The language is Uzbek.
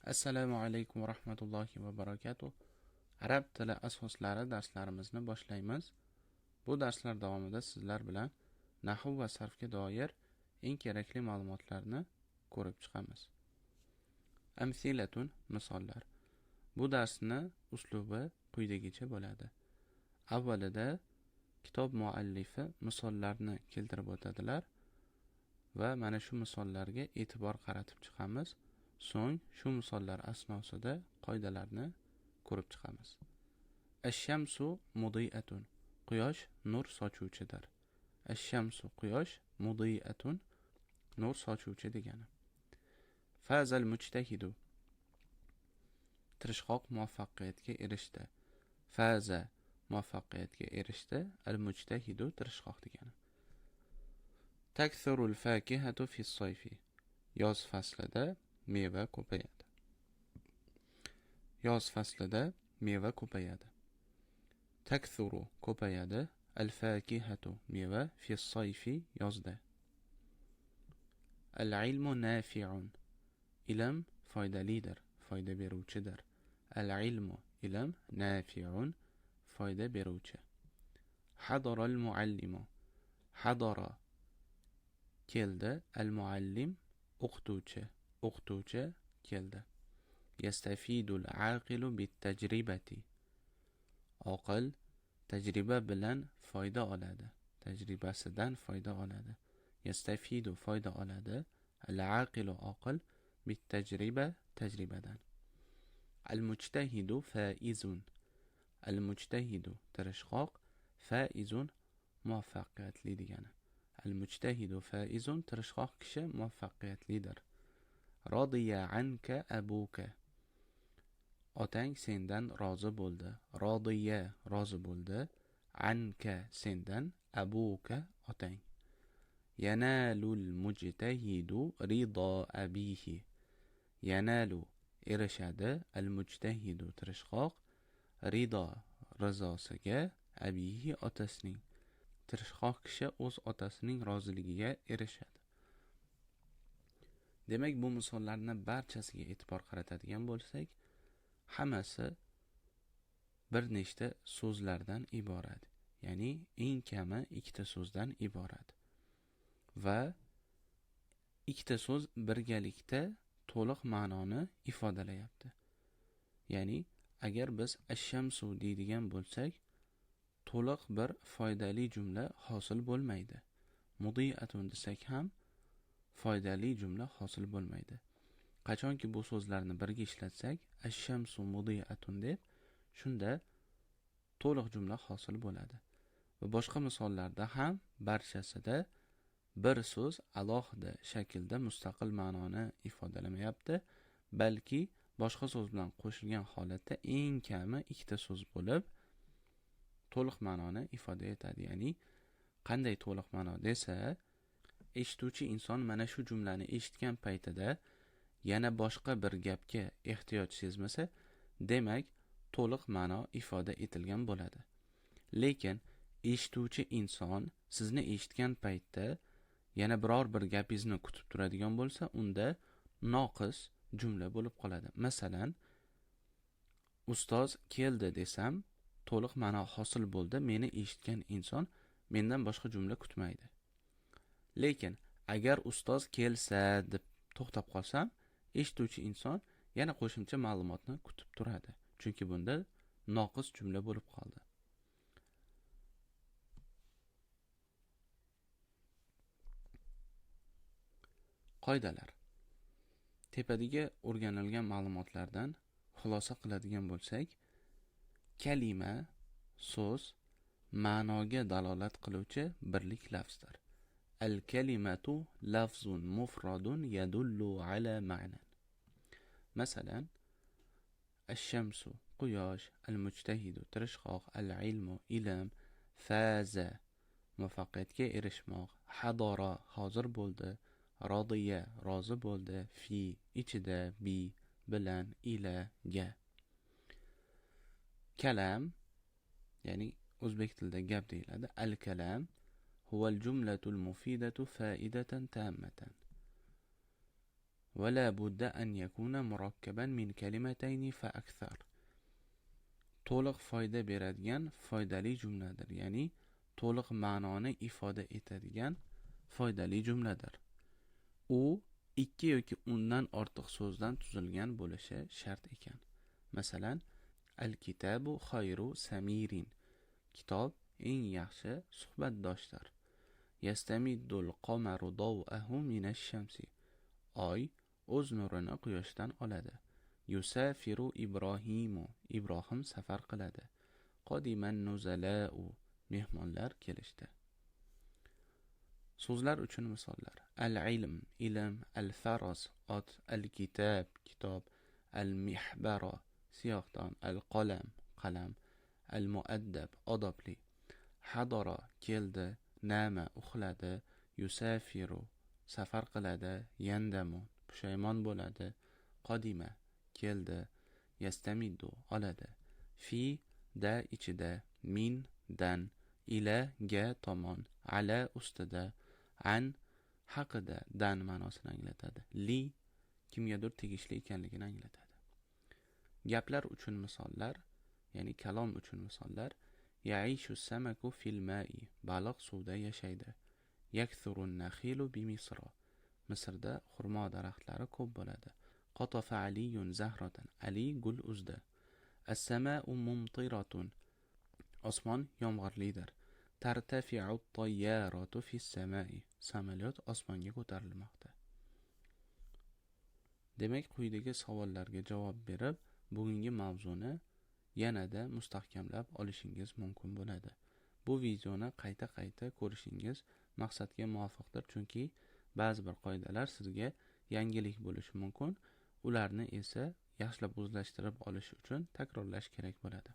Assalomu alaykum va rahmatullohi va barakatuh. Arab tili asoslari darslarimizni boshlaymiz. Bu darslar davomida sizlar bilan nahv va sarfga doir eng kerakli ma'lumotlarni ko'rib chiqamiz. Amsilatun misollar. Bu darsni uslubi quyidagicha bo'ladi. Avvalida kitob muallifi misollarni keltirib o'tadilar va mana shu misollarga e'tibor qaratib chiqamiz. So'ng shu misollar asnosida qoidalarni ko'rib chiqamiz. Ash-shamsu mudiatun. Quyosh nur sochuvchidir. Ash-shamsu quyosh, mudiatun nur sochuvchi degani. Fazal mujtahidu. Tirishqoq muvaffaqiyatga erishdi. Faza muvaffaqiyatga erishdi. Al-mujtahidu tirishqoq degani. Takthurul fakihatu fis-sayfi. Yoz faslida meva ko'payadi. Yoz faslida meva ko'payadi. Takthuru ko'payadi. Al-fakihatu meva fis-sayfi yozda. Al-ilmu nafi'un. Ilm foydalidir, foyda beruvchidir. Al-ilmu ilm nafi'un foyda beruvchi. Hadara al-muallimu. Hadara keldi. Al-muallim o'qituvchi keldi. Yastafidul aqilu bit-tajribati. Oqil tajriba bilan foyda oladi. Tajribasidan foyda oladi. Yastafidu foyda oladi. Al-aqilu oqil bit-tajriba tajribadan. Al-mujtahidu faizun. Al-mujtahidu tirishqoq, faizun muvaffaqiyatli degani. Al-mujtahidu faizun tirishqoq kishi muvaffaqiyatlidir. Radiya anka abuka. Otang sendan rozi bo'ldi. Radiya rozi bo'ldi. Anka sendan, abuka otang. Yanalul mujtahidu rido abihi. Yanalu erishadi. Al mujtahidu tirishqoq, rido rizosiga, abihi otasining. Tirishqoq kishi o'z otasining roziligiga erishadi. Demak, bu misollarni barchasiga e'tibor qaratadigan bo'lsak, hammasi bir nechta so'zlardan iborat. Ya'ni eng kami ikkita so'zdan iborat. Va ikkita so'z birgalikda to'liq ma'noni ifodalayapti. Ya'ni agar biz ash-shamsu deydigan bo'lsak, to'liq bir foydali jumla hosil bo'lmaydi. Mudiatun desak ham foydali jumla hosil bo'lmaydi. Qachonki bu so'zlarni birga ishlatsak, ash-shamsu mudiatun deb, shunda to'liq jumla hosil bo'ladi. Va boshqa misollarda ham barchasida bir so'z alohida shaklda mustaqil ma'noni ifodalamayapti, balki boshqa so'z bilan qo'shilgan holatda eng kami ikkita so'z bo'lib to'liq ma'noni ifoda etadi. Ya'ni qanday to'liq ma'no desa, eshituvchi inson mana shu jumlani eshitgan paytida yana boshqa bir gapga ehtiyoj sezmasa, demak to'liq ma'no ifoda etilgan bo'ladi. Lekin eshituvchi inson sizni eshitgan paytda yana biror bir gapingizni kutib turadigan bo'lsa, unda noqis jumla bo'lib qoladi. Masalan, ustoz keldi desam, to'liq ma'no hosil bo'ldi. Meni eshitgan inson mendan boshqa jumla kutmaydi. Lekin agar ustoz kelsa deb to'xtab qolsam, eshituvchi inson yana qo'shimcha ma'lumotni kutib turadi. Chunki bunda noqis jumla bo'lib qoldi. Qoidalar. Tepadagi o'rganilgan ma'lumotlardan xulosa qiladigan bo'lsak, kalima, so'z, ma'noga dalolat qiluvchi birlik lafzdir. Al-kalimatu lafzun mufradun yadullu ala ma'nan. Masalan, ash-shamsu quyosh, al-mujtahidu tirishqoq, al-ilmu ilm, faza muvaffaqiyatga erishmoq, hadara hozir bo'ldi, radiya rozi bo'ldi, fi ichida, bi bilan, ila ga. Kalam, ya'ni o'zbek tilida gap deyiladi. Al-kalam huwa al-jumlatul mufidatu fa'idatan tammatan. ولا بد أن يكون مركبا من كلمتين فأكثر. to'liq foyda beradigan foydali jumladir, ya'ni to'liq ma'noni ifoda etadigan foydali jumladir. U ikki yoki undan ortiq so'zdan tuzilgan bo'lishi shart ekan. Masalan, al-kitabu xayru samirin, kitob eng yaxshi suhbatdoshdir. Yastamiddul qamaru daw'ahu minash shamsi, oy o'z nurini quyoshdan oladi. Yusafiru Ibrohimu, Ibrohim safar qiladi. Qodiman nuzala'u, mehmonlar kelishdi. So'zlar uchun misollar: al-ilm, ilm; al-faras, ot; al-kitab, kitob; al-mihbara, siyohdon; al-qalam, qalam; al-muaddab, odobli; hadara, keldi; nama, uxladi; yusafiru, safar qiladi; yandamu, pushaymon bo'ladi; qodima, keldi; yastamiddu, oladi; fi, da, ichida; min, dan; ila, ga, tomon; ala, ustida; an, haqida, dan ma'nosini anglatadi; li, kimgadir tegishli ekanligini anglatadi. Gaplar uchun misollar, ya'ni kalom uchun misollar: yaishu samaku fil ma'i, baliq suvda yashaydi. Yakthurun nakhilu bi Misra, Misrda xurmo daraxtlari ko'p bo'ladi. Qatafa Aliyun zahratan, Ali gul uzdi. As-sama'u mumtiratun, osmon yomg'irlidir. Tartafi'u tayyaratu fis sama'i, samolyot osmonga ko'tarilmoqda. Demak, quyidagi savollarga javob berib, bugungi mavzuni yanada mustahkamlab olishingiz mumkin bo'ladi. Bu videoni qayta ko'rishingiz maqsadga muvofiqdir, chunki ba'zi bir qoidalar sizga yangilik bo'lishi mumkin. Ularni esa yaxshilab o'zlashtirib olish uchun takrorlash kerak bo'ladi.